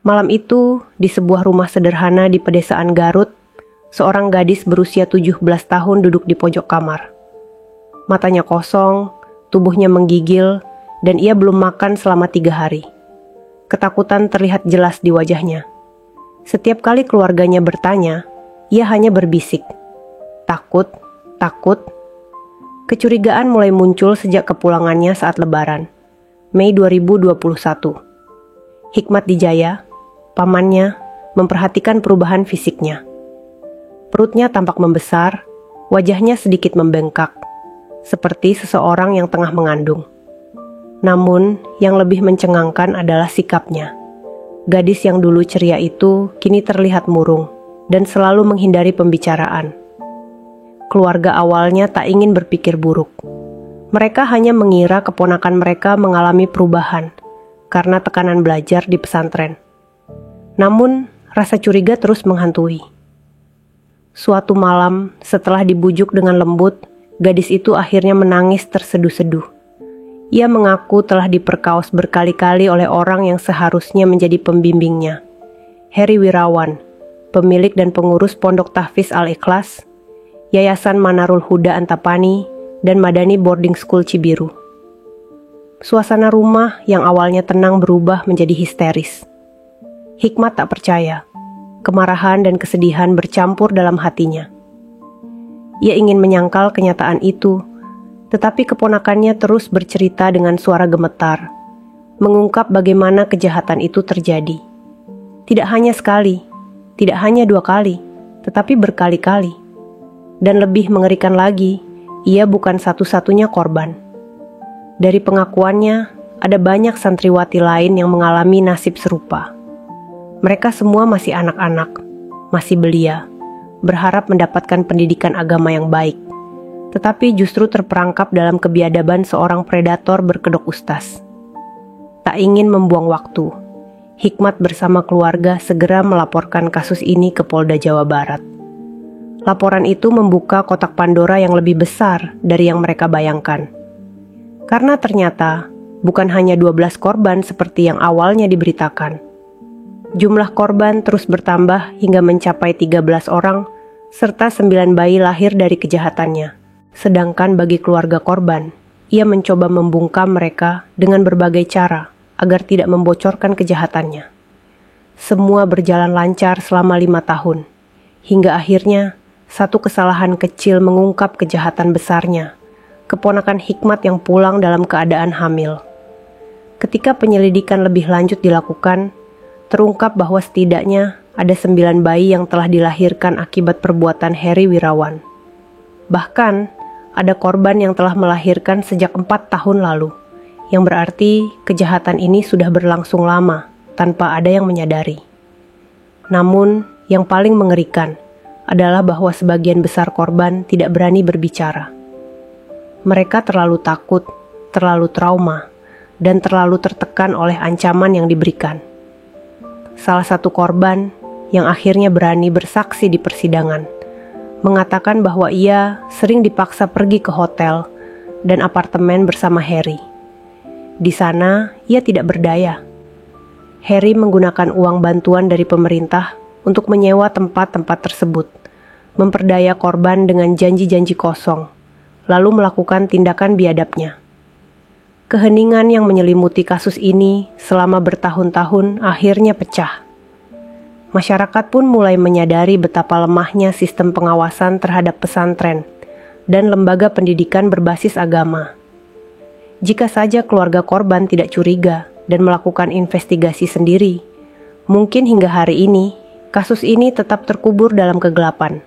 Malam itu, di sebuah rumah sederhana di pedesaan Garut, seorang gadis berusia 17 tahun duduk di pojok kamar. Matanya kosong, tubuhnya menggigil, dan ia belum makan selama 3 hari. Ketakutan terlihat jelas di wajahnya. Setiap kali keluarganya bertanya, ia hanya berbisik, "Takut, takut." Kecurigaan mulai muncul sejak kepulangannya saat Lebaran, Mei 2021. Hikmat Dijaya, pamannya, memperhatikan perubahan fisiknya. Perutnya tampak membesar, wajahnya sedikit membengkak, seperti seseorang yang tengah mengandung. Namun, yang lebih mencengangkan adalah sikapnya. Gadis yang dulu ceria itu kini terlihat murung dan selalu menghindari pembicaraan. Keluarga awalnya tak ingin berpikir buruk. Mereka hanya mengira keponakan mereka mengalami perubahan karena tekanan belajar di pesantren. Namun, rasa curiga terus menghantui. Suatu malam, setelah dibujuk dengan lembut, gadis itu akhirnya menangis terseduh-seduh. Ia mengaku telah diperkaos berkali-kali oleh orang yang seharusnya menjadi pembimbingnya. Heri Wirawan, pemilik dan pengurus Pondok Tahfiz Al-Ikhlas, Yayasan Manarul Huda Antapani, dan Madani Boarding School Cibiru. Suasana rumah yang awalnya tenang berubah menjadi histeris. Hikmat tak percaya. Kemarahan dan kesedihan bercampur dalam hatinya. Ia ingin menyangkal kenyataan itu, tetapi keponakannya terus bercerita dengan suara gemetar, mengungkap bagaimana kejahatan itu terjadi. Tidak hanya sekali, tidak hanya 2 kali, tetapi berkali-kali. Dan lebih mengerikan lagi, ia bukan satu-satunya korban. Dari pengakuannya, ada banyak santriwati lain yang mengalami nasib serupa. Mereka semua masih anak-anak, masih belia, berharap mendapatkan pendidikan agama yang baik, tetapi justru terperangkap dalam kebiadaban seorang predator berkedok ustaz. Tak ingin membuang waktu, Hikmat bersama keluarga segera melaporkan kasus ini ke Polda Jawa Barat. Laporan itu membuka kotak Pandora yang lebih besar dari yang mereka bayangkan. Karena ternyata bukan hanya 12 korban seperti yang awalnya diberitakan. Jumlah korban terus bertambah hingga mencapai 13 orang, serta 9 bayi lahir dari kejahatannya. Sedangkan bagi keluarga korban, ia mencoba membungkam mereka dengan berbagai cara agar tidak membocorkan kejahatannya. Semua berjalan lancar selama 5 tahun, hingga akhirnya satu kesalahan kecil mengungkap kejahatan besarnya, keponakan Hikmat yang pulang dalam keadaan hamil. Ketika penyelidikan lebih lanjut dilakukan, terungkap bahwa setidaknya ada 9 bayi yang telah dilahirkan akibat perbuatan Heri Wirawan. Bahkan, ada korban yang telah melahirkan sejak 4 tahun lalu, yang berarti kejahatan ini sudah berlangsung lama tanpa ada yang menyadari. Namun, yang paling mengerikan adalah bahwa sebagian besar korban tidak berani berbicara. Mereka terlalu takut, terlalu trauma, dan terlalu tertekan oleh ancaman yang diberikan. Salah satu korban yang akhirnya berani bersaksi di persidangan mengatakan bahwa ia sering dipaksa pergi ke hotel dan apartemen bersama Heri. Di sana ia tidak berdaya. Heri menggunakan uang bantuan dari pemerintah untuk menyewa tempat-tempat tersebut, memperdaya korban dengan janji-janji kosong, lalu melakukan tindakan biadabnya. Keheningan yang menyelimuti kasus ini selama bertahun-tahun akhirnya pecah. Masyarakat pun mulai menyadari betapa lemahnya sistem pengawasan terhadap pesantren dan lembaga pendidikan berbasis agama. Jika saja keluarga korban tidak curiga dan melakukan investigasi sendiri, mungkin hingga hari ini kasus ini tetap terkubur dalam kegelapan.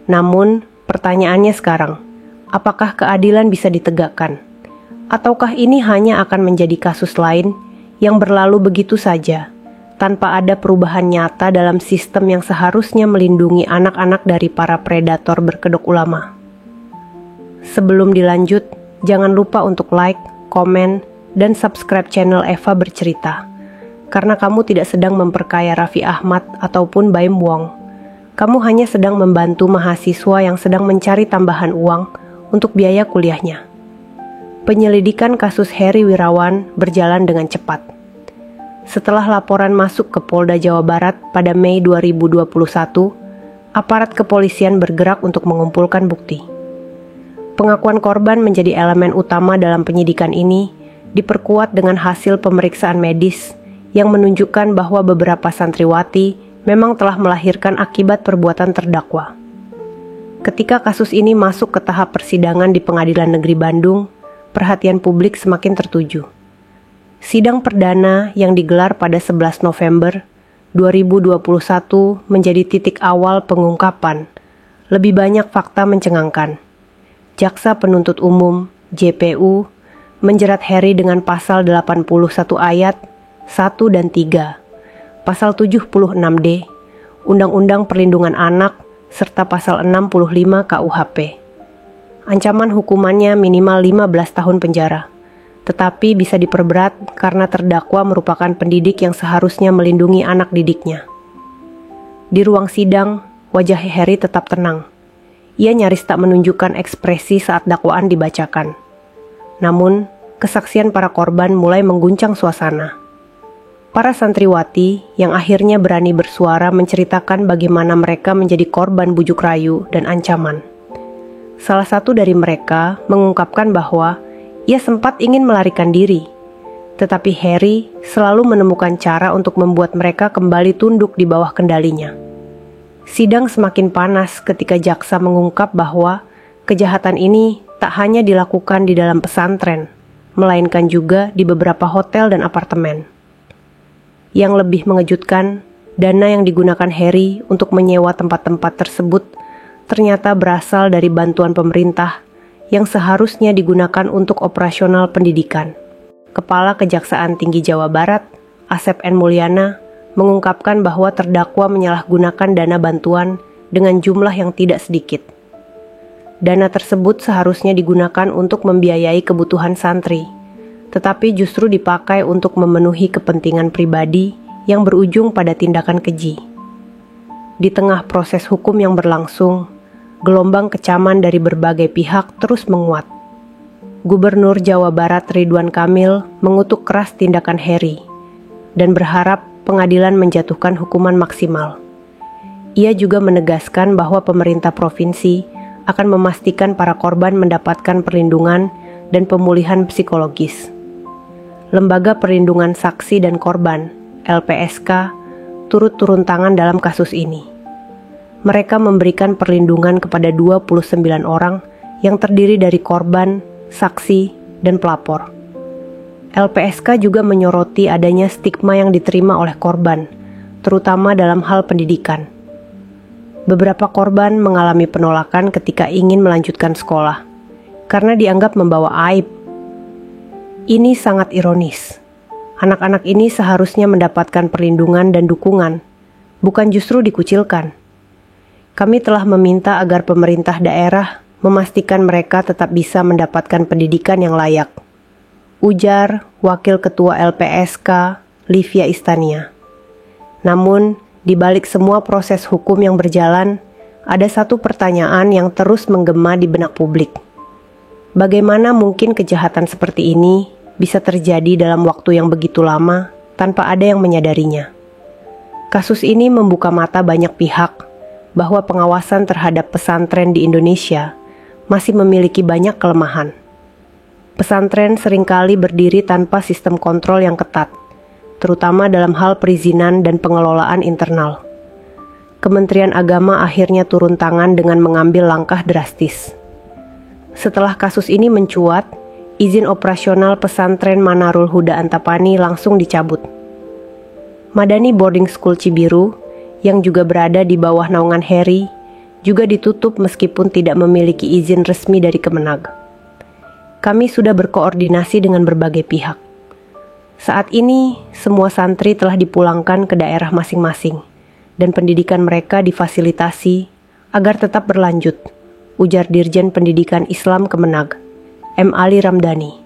Namun, pertanyaannya sekarang, apakah keadilan bisa ditegakkan? Ataukah ini hanya akan menjadi kasus lain yang berlalu begitu saja, tanpa ada perubahan nyata dalam sistem yang seharusnya melindungi anak-anak dari para predator berkedok ulama? Sebelum dilanjut, jangan lupa untuk like, komen, dan subscribe channel Eva Bercerita. Karena kamu tidak sedang memperkaya Raffi Ahmad ataupun Baim Wong. Kamu hanya sedang membantu mahasiswa yang sedang mencari tambahan uang untuk biaya kuliahnya. Penyelidikan kasus Heri Wirawan berjalan dengan cepat. Setelah laporan masuk ke Polda Jawa Barat pada Mei 2021, aparat kepolisian bergerak untuk mengumpulkan bukti. Pengakuan korban menjadi elemen utama dalam penyidikan ini, diperkuat dengan hasil pemeriksaan medis yang menunjukkan bahwa beberapa santriwati memang telah melahirkan akibat perbuatan terdakwa. Ketika kasus ini masuk ke tahap persidangan di Pengadilan Negeri Bandung, perhatian publik semakin tertuju. Sidang perdana yang digelar pada 11 November 2021 menjadi titik awal pengungkapan lebih banyak fakta mencengangkan. Jaksa Penuntut Umum (JPU) menjerat Heri dengan pasal 81 ayat 1 dan 3, pasal 76D, Undang-Undang Perlindungan Anak, serta pasal 65 KUHP. Ancaman hukumannya minimal 15 tahun penjara. Tetapi bisa diperberat karena terdakwa merupakan pendidik yang seharusnya melindungi anak didiknya. Di ruang sidang, wajah Heri tetap tenang. Ia nyaris tak menunjukkan ekspresi saat dakwaan dibacakan. Namun, kesaksian para korban mulai mengguncang suasana. Para santriwati yang akhirnya berani bersuara menceritakan bagaimana mereka menjadi korban bujuk rayu dan ancaman. Salah satu dari mereka mengungkapkan bahwa ia sempat ingin melarikan diri, tetapi Heri selalu menemukan cara untuk membuat mereka kembali tunduk di bawah kendalinya. Sidang semakin panas ketika jaksa mengungkap bahwa kejahatan ini tak hanya dilakukan di dalam pesantren, melainkan juga di beberapa hotel dan apartemen. Yang lebih mengejutkan, dana yang digunakan Heri untuk menyewa tempat-tempat tersebut ternyata berasal dari bantuan pemerintah yang seharusnya digunakan untuk operasional pendidikan. Kepala Kejaksaan Tinggi Jawa Barat, Asep N. Mulyana, mengungkapkan bahwa terdakwa menyalahgunakan dana bantuan dengan jumlah yang tidak sedikit. Dana tersebut seharusnya digunakan untuk membiayai kebutuhan santri, tetapi justru dipakai untuk memenuhi kepentingan pribadi yang berujung pada tindakan keji. Di tengah proses hukum yang berlangsung, gelombang kecaman dari berbagai pihak terus menguat. Gubernur Jawa Barat Ridwan Kamil mengutuk keras tindakan Heri dan berharap pengadilan menjatuhkan hukuman maksimal. Ia juga menegaskan bahwa pemerintah provinsi akan memastikan para korban mendapatkan perlindungan dan pemulihan psikologis. Lembaga Perlindungan Saksi dan Korban (LPSK) turut turun tangan dalam kasus ini. Mereka memberikan perlindungan kepada 29 orang yang terdiri dari korban, saksi, dan pelapor. LPSK juga menyoroti adanya stigma yang diterima oleh korban, terutama dalam hal pendidikan. Beberapa korban mengalami penolakan ketika ingin melanjutkan sekolah, karena dianggap membawa aib. Ini sangat ironis. Anak-anak ini seharusnya mendapatkan perlindungan dan dukungan, bukan justru dikucilkan. Kami telah meminta agar pemerintah daerah memastikan mereka tetap bisa mendapatkan pendidikan yang layak, ujar Wakil Ketua LPSK, Livia Istania. Namun, di balik semua proses hukum yang berjalan, ada satu pertanyaan yang terus menggema di benak publik. Bagaimana mungkin kejahatan seperti ini bisa terjadi dalam waktu yang begitu lama tanpa ada yang menyadarinya? Kasus ini membuka mata banyak pihak bahwa pengawasan terhadap pesantren di Indonesia masih memiliki banyak kelemahan. Pesantren seringkali berdiri tanpa sistem kontrol yang ketat, terutama dalam hal perizinan dan pengelolaan internal. Kementerian Agama akhirnya turun tangan dengan mengambil langkah drastis. Setelah kasus ini mencuat, izin operasional pesantren Manarul Huda Antapani langsung dicabut. Madani Boarding School Cibiru yang juga berada di bawah naungan Heri, juga ditutup meskipun tidak memiliki izin resmi dari Kemenag. Kami sudah berkoordinasi dengan berbagai pihak. Saat ini, semua santri telah dipulangkan ke daerah masing-masing, dan pendidikan mereka difasilitasi agar tetap berlanjut, ujar Dirjen Pendidikan Islam Kemenag, M. Ali Ramdhani.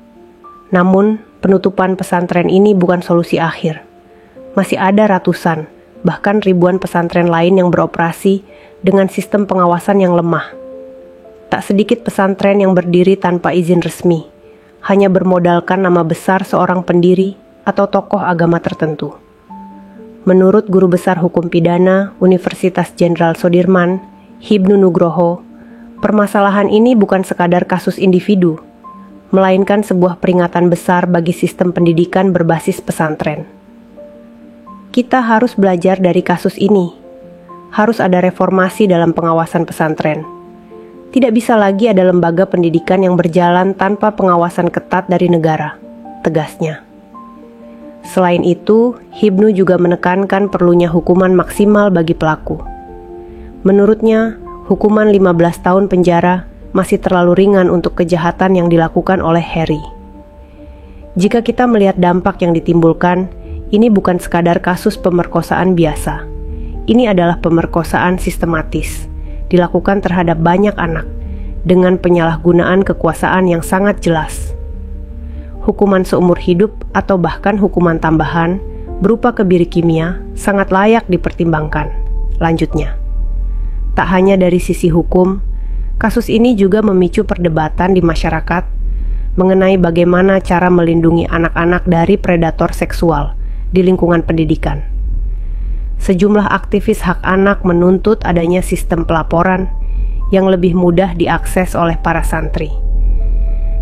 Namun, penutupan pesantren ini bukan solusi akhir. Masih ada ratusan, bahkan ribuan pesantren lain yang beroperasi dengan sistem pengawasan yang lemah. Tak sedikit pesantren yang berdiri tanpa izin resmi, hanya bermodalkan nama besar seorang pendiri atau tokoh agama tertentu. Menurut Guru Besar Hukum Pidana Universitas Jenderal Soedirman, Hibnu Nugroho, permasalahan ini bukan sekadar kasus individu, melainkan sebuah peringatan besar bagi sistem pendidikan berbasis pesantren. Kita harus belajar dari kasus ini. Harus ada reformasi dalam pengawasan pesantren. Tidak bisa lagi ada lembaga pendidikan yang berjalan tanpa pengawasan ketat dari negara, tegasnya. Selain itu, Hibnu juga menekankan perlunya hukuman maksimal bagi pelaku. Menurutnya, hukuman 15 tahun penjara masih terlalu ringan untuk kejahatan yang dilakukan oleh Harry. Jika kita melihat dampak yang ditimbulkan, ini bukan sekadar kasus pemerkosaan biasa. Ini adalah pemerkosaan sistematis, dilakukan terhadap banyak anak, dengan penyalahgunaan kekuasaan yang sangat jelas. Hukuman seumur hidup atau bahkan hukuman tambahan berupa kebiri kimia sangat layak dipertimbangkan. Lanjutnya, tak hanya dari sisi hukum, kasus ini juga memicu perdebatan di masyarakat mengenai bagaimana cara melindungi anak-anak dari predator seksual di lingkungan pendidikan. Sejumlah aktivis hak anak menuntut adanya sistem pelaporan yang lebih mudah diakses oleh para santri.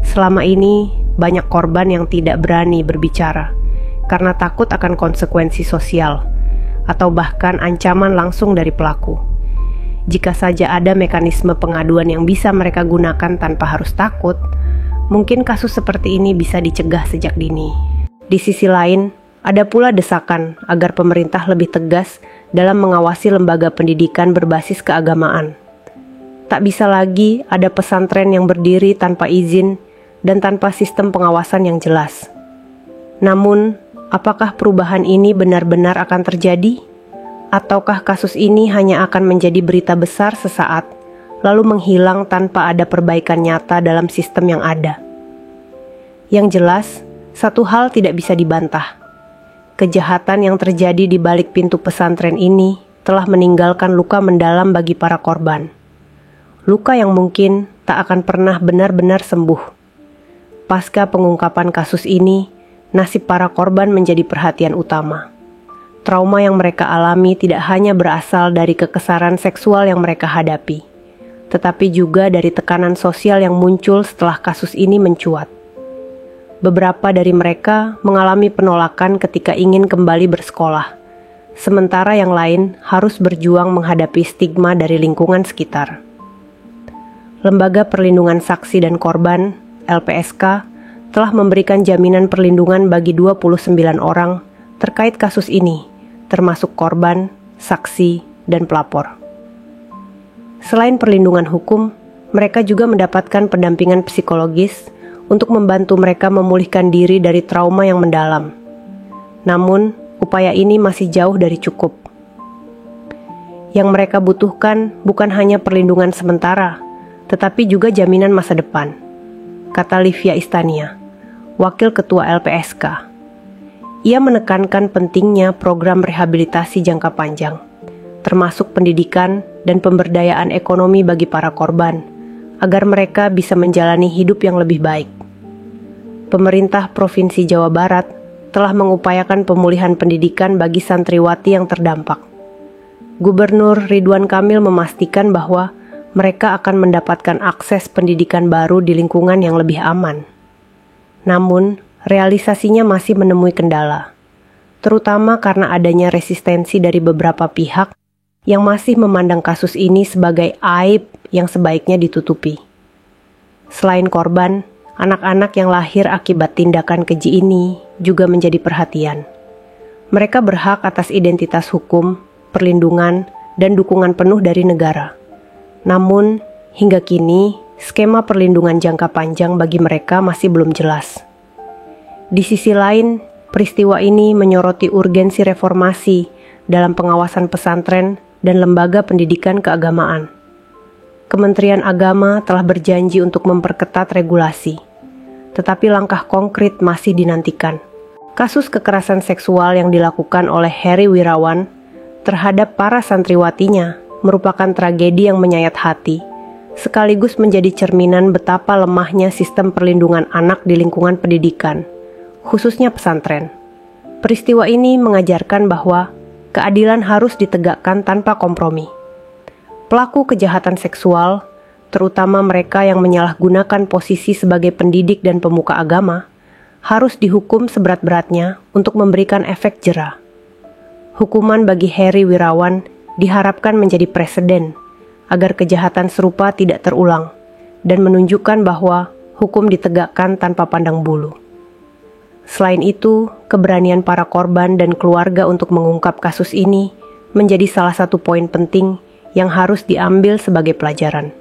Selama ini, banyak korban yang tidak berani berbicara karena takut akan konsekuensi sosial atau bahkan ancaman langsung dari pelaku. Jika saja ada mekanisme pengaduan yang bisa mereka gunakan tanpa harus takut, mungkin kasus seperti ini bisa dicegah sejak dini. Di sisi lain, ada pula desakan agar pemerintah lebih tegas dalam mengawasi lembaga pendidikan berbasis keagamaan. Tak bisa lagi ada pesantren yang berdiri tanpa izin dan tanpa sistem pengawasan yang jelas. Namun, apakah perubahan ini benar-benar akan terjadi? Ataukah kasus ini hanya akan menjadi berita besar sesaat, lalu menghilang tanpa ada perbaikan nyata dalam sistem yang ada? Yang jelas, satu hal tidak bisa dibantah. Kejahatan yang terjadi di balik pintu pesantren ini telah meninggalkan luka mendalam bagi para korban. Luka yang mungkin tak akan pernah benar-benar sembuh. Pasca pengungkapan kasus ini, nasib para korban menjadi perhatian utama. Trauma yang mereka alami tidak hanya berasal dari kekesaran seksual yang mereka hadapi, tetapi juga dari tekanan sosial yang muncul setelah kasus ini mencuat. Beberapa dari mereka mengalami penolakan ketika ingin kembali bersekolah, sementara yang lain harus berjuang menghadapi stigma dari lingkungan sekitar. Lembaga Perlindungan Saksi dan Korban LPSK telah memberikan jaminan perlindungan bagi 29 orang terkait kasus ini, termasuk korban, saksi, dan pelapor. Selain perlindungan hukum, mereka juga mendapatkan pendampingan psikologis untuk membantu mereka memulihkan diri dari trauma yang mendalam. Namun, upaya ini masih jauh dari cukup. Yang mereka butuhkan bukan hanya perlindungan sementara, tetapi juga jaminan masa depan, kata Livia Istania, Wakil Ketua LPSK. Ia menekankan pentingnya program rehabilitasi jangka panjang, termasuk pendidikan dan pemberdayaan ekonomi bagi para korban, agar mereka bisa menjalani hidup yang lebih baik. Pemerintah Provinsi Jawa Barat telah mengupayakan pemulihan pendidikan bagi santriwati yang terdampak. Gubernur Ridwan Kamil memastikan bahwa mereka akan mendapatkan akses pendidikan baru di lingkungan yang lebih aman. Namun, realisasinya masih menemui kendala, terutama karena adanya resistensi dari beberapa pihak yang masih memandang kasus ini sebagai aib yang sebaiknya ditutupi. Selain korban, anak-anak yang lahir akibat tindakan keji ini juga menjadi perhatian. Mereka berhak atas identitas hukum, perlindungan, dan dukungan penuh dari negara. Namun, hingga kini, skema perlindungan jangka panjang bagi mereka masih belum jelas. Di sisi lain, peristiwa ini menyoroti urgensi reformasi dalam pengawasan pesantren dan lembaga pendidikan keagamaan. Kementerian Agama telah berjanji untuk memperketat regulasi, tetapi langkah konkret masih dinantikan. Kasus kekerasan seksual yang dilakukan oleh Harry Wirawan terhadap para santriwatinya merupakan tragedi yang menyayat hati, sekaligus menjadi cerminan betapa lemahnya sistem perlindungan anak di lingkungan pendidikan, khususnya pesantren. Peristiwa ini mengajarkan bahwa keadilan harus ditegakkan tanpa kompromi. Pelaku kejahatan seksual, terutama mereka yang menyalahgunakan posisi sebagai pendidik dan pemuka agama, harus dihukum seberat-beratnya untuk memberikan efek jera. Hukuman bagi Heri Wirawan diharapkan menjadi preseden agar kejahatan serupa tidak terulang dan menunjukkan bahwa hukum ditegakkan tanpa pandang bulu. Selain itu, keberanian para korban dan keluarga untuk mengungkap kasus ini menjadi salah satu poin penting yang harus diambil sebagai pelajaran.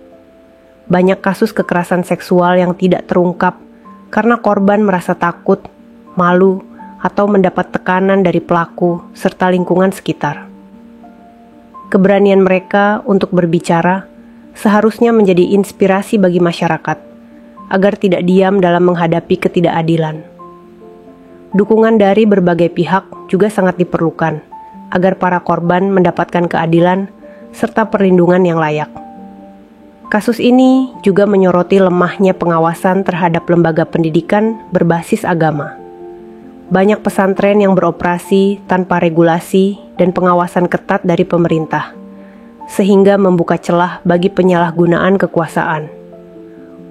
Banyak kasus kekerasan seksual yang tidak terungkap karena korban merasa takut, malu, atau mendapat tekanan dari pelaku serta lingkungan sekitar. Keberanian mereka untuk berbicara seharusnya menjadi inspirasi bagi masyarakat agar tidak diam dalam menghadapi ketidakadilan. Dukungan dari berbagai pihak juga sangat diperlukan agar para korban mendapatkan keadilan serta perlindungan yang layak. Kasus ini juga menyoroti lemahnya pengawasan terhadap lembaga pendidikan berbasis agama. Banyak pesantren yang beroperasi tanpa regulasi dan pengawasan ketat dari pemerintah, sehingga membuka celah bagi penyalahgunaan kekuasaan.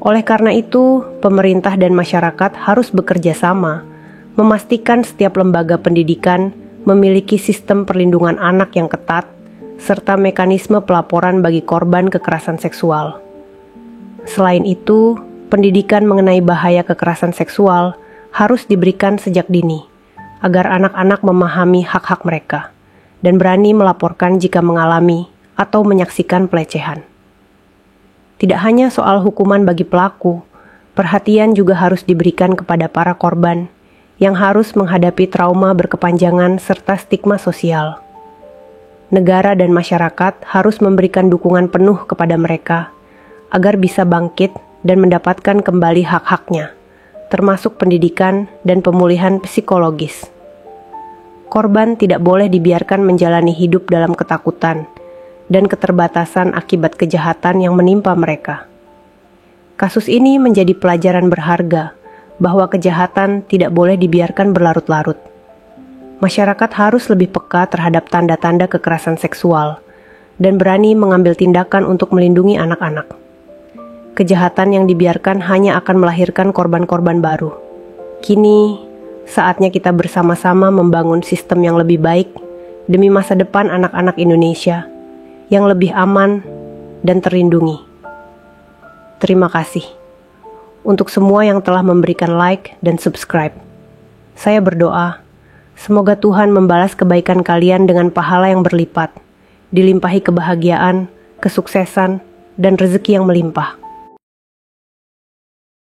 Oleh karena itu, pemerintah dan masyarakat harus bekerja sama memastikan setiap lembaga pendidikan memiliki sistem perlindungan anak yang ketat, serta mekanisme pelaporan bagi korban kekerasan seksual. Selain itu, pendidikan mengenai bahaya kekerasan seksual harus diberikan sejak dini, agar anak-anak memahami hak-hak mereka, dan berani melaporkan jika mengalami atau menyaksikan pelecehan. Tidak hanya soal hukuman bagi pelaku, perhatian juga harus diberikan kepada para korban, yang harus menghadapi trauma berkepanjangan serta stigma sosial. Negara dan masyarakat harus memberikan dukungan penuh kepada mereka agar bisa bangkit dan mendapatkan kembali hak-haknya, termasuk pendidikan dan pemulihan psikologis. Korban tidak boleh dibiarkan menjalani hidup dalam ketakutan dan keterbatasan akibat kejahatan yang menimpa mereka. Kasus ini menjadi pelajaran berharga bahwa kejahatan tidak boleh dibiarkan berlarut-larut. Masyarakat harus lebih peka terhadap tanda-tanda kekerasan seksual dan berani mengambil tindakan untuk melindungi anak-anak. Kejahatan yang dibiarkan hanya akan melahirkan korban-korban baru. Kini, saatnya kita bersama-sama membangun sistem yang lebih baik demi masa depan anak-anak Indonesia yang lebih aman dan terlindungi. Terima kasih untuk semua yang telah memberikan like dan subscribe. Saya berdoa, semoga Tuhan membalas kebaikan kalian dengan pahala yang berlipat, dilimpahi kebahagiaan, kesuksesan, dan rezeki yang melimpah.